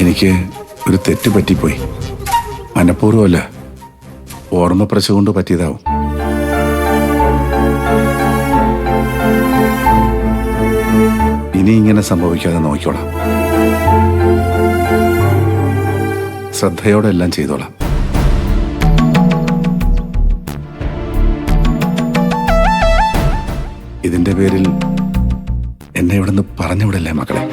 എനിക്ക് ഒരു തെറ്റ് പറ്റിപ്പോയി. മനഃപൂർവ്വമല്ല, ഓർമ്മപ്രശ കൊണ്ട് പറ്റിയതാവും. ഇനി ഇങ്ങനെ സംഭവിക്കാതെ നോക്കിക്കോളാം. ശ്രദ്ധയോടെ എല്ലാം ചെയ്തോളാം. ഇതിന്റെ പേരിൽ എന്നെ ഇവിടെ നിന്ന് പറഞ്ഞുവിടല്ലേ മക്കളെ.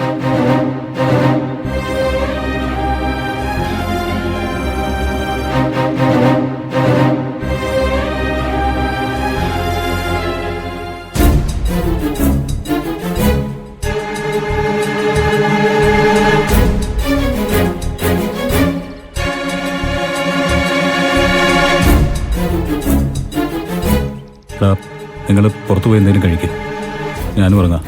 നിങ്ങൾ പുറത്തു പോയി എന്തെങ്കിലും കഴിക്കും, ഞാനും ഇറങ്ങാം.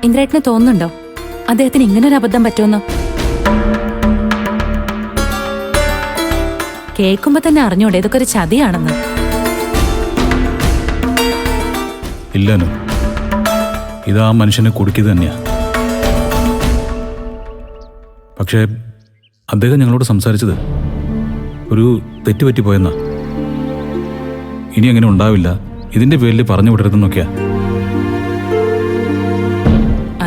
ഇന്ദ്രേട്ടന് തോന്നുന്നുണ്ടോ അദ്ദേഹത്തിന് ഇങ്ങനൊരു അബദ്ധം പറ്റുമെന്ന്? കേൾക്കുമ്പോ തന്നെ അറിഞ്ഞൂടെ ഇതൊക്കെ ഒരു ചതിയാണെന്ന്? ഇല്ലനോ, ഇത് ആ മനുഷ്യനെ കുടുക്കിയത് തന്നെയാ. പക്ഷേ അദ്ദേഹം ഞങ്ങളോട് സംസാരിച്ചത് ഒരു തെറ്റുപറ്റിപ്പോയെന്നാ. ഇനി അങ്ങനെ ഉണ്ടാവില്ല, ഇതിന്റെ പേരിൽ പറഞ്ഞു വിടരുതെന്നൊക്കെയാ.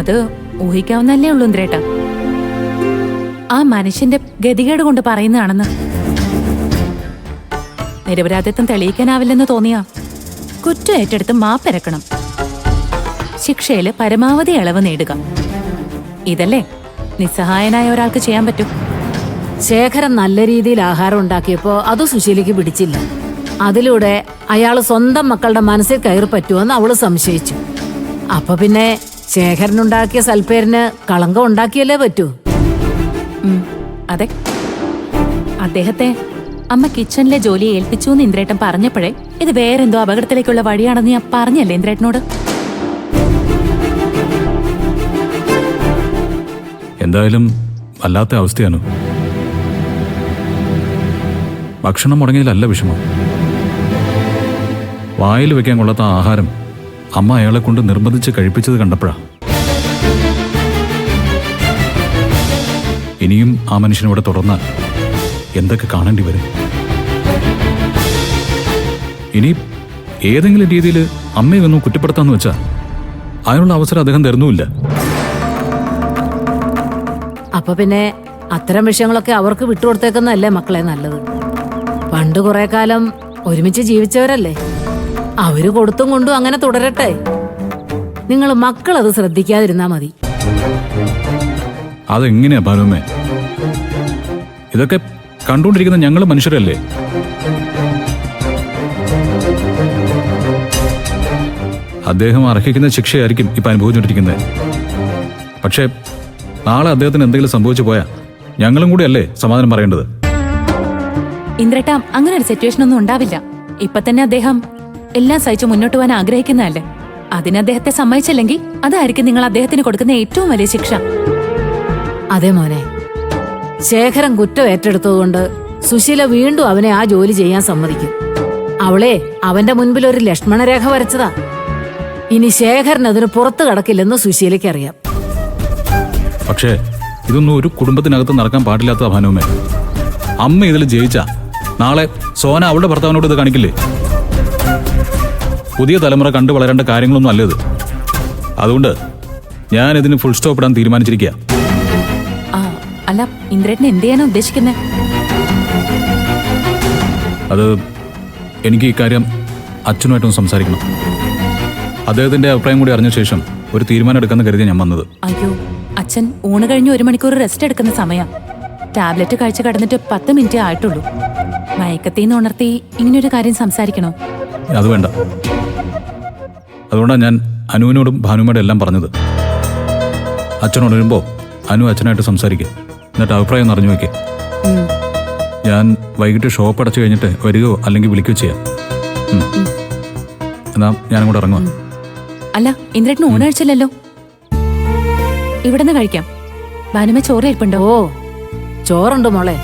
അത് ഊഹിക്കാവുന്നല്ലേ ഉള്ളൂ ഇന്ദ്രേട്ട. ആ മനുഷ്യന്റെ ഗതികേട് കൊണ്ട് പറയുന്നതാണെന്ന്. നിരപരാധിത്വം തെളിയിക്കാനാവില്ലെന്ന് തോന്നിയാ കുറ്റം ഏറ്റെടുത്ത് മാപ്പിരക്കണം, ശിക്ഷയില് പരമാവധി ഇളവ് നേടുക. ഇതല്ലേ നിസ്സഹായനായ ഒരാൾക്ക് ചെയ്യാൻ പറ്റൂ. ശേഖരൻ നല്ല രീതിയിൽ ആഹാരം ഉണ്ടാക്കിയപ്പോ അത് സുശീലയ്ക്ക് പിടിച്ചില്ല. അതിലൂടെ അയാള് സ്വന്തം മക്കളുടെ മനസ്സിൽ കയറി പറ്റുമെന്ന് അവള് സംശയിച്ചു. അപ്പൊ പിന്നെ ശേഖരനുണ്ടാക്കിയ സൽപ്പേരിന് കളങ്കം ഉണ്ടാക്കിയല്ലേ പറ്റൂ. അതെ, അദ്ദേഹത്തെ അമ്മ കിച്ചണിലെ ജോലി ഏൽപ്പിച്ചു എന്ന് ഇന്ദ്രേട്ടൻ പറഞ്ഞപ്പോഴേ ഇത് വേറെന്തോ അപകടത്തിലേക്കുള്ള വഴിയാണെന്ന് ഞാൻ പറഞ്ഞല്ലേ ഇന്ദ്രേട്ടനോട്? എന്തായാലും വല്ലാത്ത അവസ്ഥയാണ്. ഭക്ഷണം മുടങ്ങിയതിലല്ല വിഷമം, വായിൽ വെക്കാൻ കൊള്ളാത്ത ആഹാരം അമ്മ അയാളെ കൊണ്ട് നിർബന്ധിച്ച് കഴിപ്പിച്ചത് കണ്ടപ്പോഴാ. ഇനിയും ആ മനുഷ്യനിവിടെ തുടർന്നാൽ എന്തൊക്കെ കാണേണ്ടി വരും. ഇനി ഏതെങ്കിലും രീതിയിൽ അമ്മയെ ഒന്നും കുറ്റപ്പെടുത്താന്ന് വെച്ചാൽ അതിനുള്ള അവസരം അദ്ദേഹം തരുന്നുമില്ല. അപ്പൊ പിന്നെ അത്തരം വിഷയങ്ങളൊക്കെ അവർക്ക് വിട്ടുകൊടുത്തേക്കുന്നതല്ലേ മക്കളെ നല്ലത്. പണ്ട് കുറെ കാലം ഒരുമിച്ച് ജീവിച്ചവരല്ലേ, അവര് കൊടുത്തും കൊണ്ടും അങ്ങനെ തുടരട്ടെ. നിങ്ങൾ മക്കളത് ശ്രദ്ധിക്കാതിരുന്നാ മതി. അതെങ്ങനെയാ ഭാനുമേ? ഇതൊക്കെ കണ്ടുകൊണ്ടിരിക്കുന്ന ഞങ്ങൾ മനുഷ്യരല്ലേ? അദ്ദേഹം അർഹിക്കുന്ന ശിക്ഷയായിരിക്കും ഇപ്പൊ അനുഭവിച്ചുകൊണ്ടിരിക്കുന്നത്. പക്ഷേ നാളെ അദ്ദേഹത്തിന് എന്തെങ്കിലും സംഭവിച്ചു പോയാ ഞങ്ങളും കൂടി അല്ലേ സമാധാനം പറയേണ്ടത്? ഇന്ദ്രേട്ട, അങ്ങനെ ഒരു സിറ്റുവേഷൻ ഒന്നും ഉണ്ടാവില്ല. ഇപ്പൊ തന്നെ അദ്ദേഹം എല്ലാം സഹിച്ച് മുന്നോട്ട് പോകാൻ ആഗ്രഹിക്കുന്നതല്ലേ. അതിന് അദ്ദേഹത്തെ സമ്മതിച്ചില്ലെങ്കിൽ അതായിരിക്കും നിങ്ങൾ അദ്ദേഹത്തിന് കൊടുക്കുന്ന ഏറ്റവും വലിയ ശിക്ഷ. അതെ മോനെ, ശേഖരൻ കുറ്റം ഏറ്റെടുത്തതുകൊണ്ട് സുശീല വീണ്ടും അവനെ ആ ജോലി ചെയ്യാൻ സമ്മതിക്കും. അവളെ അവന്റെ മുൻപിൽ ഒരു ലക്ഷ്മണരേഖ വരച്ചതാ. ഇനി ശേഖരൻ അതിന് പുറത്തു കടക്കില്ലെന്ന് സുശീലയ്ക്കറിയാം. പക്ഷേ ഇതൊന്നും ഒരു കുടുംബത്തിനകത്ത് നടക്കാൻ പാടില്ലാത്ത ഭാനുമേ. അമ്മ ഇതിൽ ജയിച്ച നാളെ സോന അവളുടെ ഭർത്താവിനോട് ഇത് കാണിക്കില്ലേ? പുതിയ തലമുറ കണ്ടു വളരേണ്ട കാര്യങ്ങളൊന്നും അല്ല ഇത്. അതുകൊണ്ട് ഞാൻ ഇതിന് ഫുൾ സ്റ്റോപ്പ് ഇടാൻ തീരുമാനിച്ചിരിക്കുക. ആ അല്ല, ഇന്ദ്രേട്ടൻ എന്ത് ചെയ്യാനാ ഉദ്ദേശിക്കുന്നത്? അത് എനിക്ക് ഈ കാര്യം അച്ഛനുമായിട്ടൊന്ന് സംസാരിക്കണം. അദ്ദേഹത്തിന്റെ അഭിപ്രായം കൂടി അറിഞ്ഞ ശേഷം ഒരു തീരുമാനം എടുക്കാന്ന് കരുതി ഞാൻ വന്നത്. അയ്യോ, അച്ഛൻ ഊണ് കഴിഞ്ഞ് 1 മണിക്കൂർ റെസ്റ്റ് എടുക്കുന്ന സമയം. ടാബ്ലറ്റ് കഴിച്ച് കടന്നിട്ട് 10 മിനിറ്റേ ആയിട്ടുള്ളൂ. മയക്കത്തിന്ന് ഉണർത്തി ഇങ്ങനൊരു കാര്യം സംസാരിക്കണോ? അത് വേണ്ട. അതുകൊണ്ടാണ് ഞാൻ അനുവിനോടും ഭാനുമോടും എല്ലാം പറഞ്ഞത്. അച്ഛൻ ഉണരുമ്പോൾ അനു അച്ഛനായിട്ട് സംസാരിക്കുക, എന്നിട്ട് അഭിപ്രായം ഒന്ന് അറിഞ്ഞു വയ്ക്കുക. ഞാൻ വൈകിട്ട് ഷോപ്പ് അടച്ചു കഴിഞ്ഞിട്ട് വരികയോ അല്ലെങ്കിൽ വിളിക്കുകയോ ചെയ്യാം. എന്നാ ഞാനും കൂടെ ഇറങ്ങുക. അല്ല, ഇന്ദ്രേട്ടന് ഊണ് കഴിച്ചില്ലല്ലോ. ഇവിടുന്ന് കഴിക്കാം. ഭാനുമ ചോറ് ഇരിപ്പുണ്ടോ? ഓ, ചോറുണ്ട് മോളെ.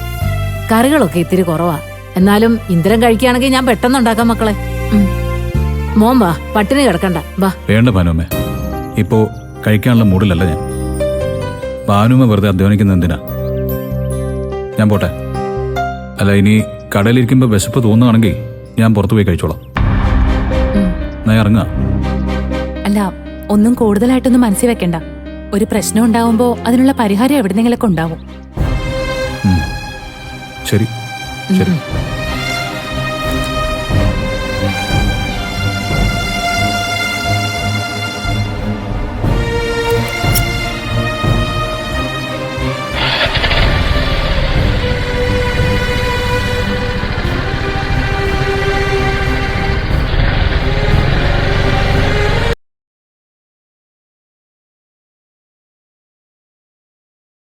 കറികളൊക്കെ ഇത്തിരി കുറവാ. എന്നാലും ഇന്ദ്രൻ കഴിക്കുകയാണെങ്കിൽ ഞാൻ പെട്ടെന്ന് ഉണ്ടാക്കാം മക്കളെ. മോൻ വാ, പട്ടിണി കിടക്കണ്ട, വാ. വേണ്ട ഭാനുമേ, ഇപ്പോ കഴിക്കാനുള്ള മൂഡിലല്ല ഞാൻ. ഭാനുമ വെറുതെ അധ്വാനിക്കുന്ന എന്തിനാ? ഞാൻ പോട്ടെ. അല്ല, ഇനി കടയിലിരിക്കുമ്പോൾ വിശപ്പ് തോന്നുകയാണെങ്കിൽ ഞാൻ പുറത്തു പോയി കഴിച്ചോളാം. ഞാൻ ഇറങ്ങുക. അല്ല, ഒന്നും കൂടുതലായിട്ടൊന്നും മനസ്സിൽ വെക്കണ്ട. ഒരു പ്രശ്നം ഉണ്ടാവുമ്പോ അതിനുള്ള പരിഹാരം എവിടെന്നെങ്കിലൊക്കെ ഉണ്ടാവും. ശരി ശരി.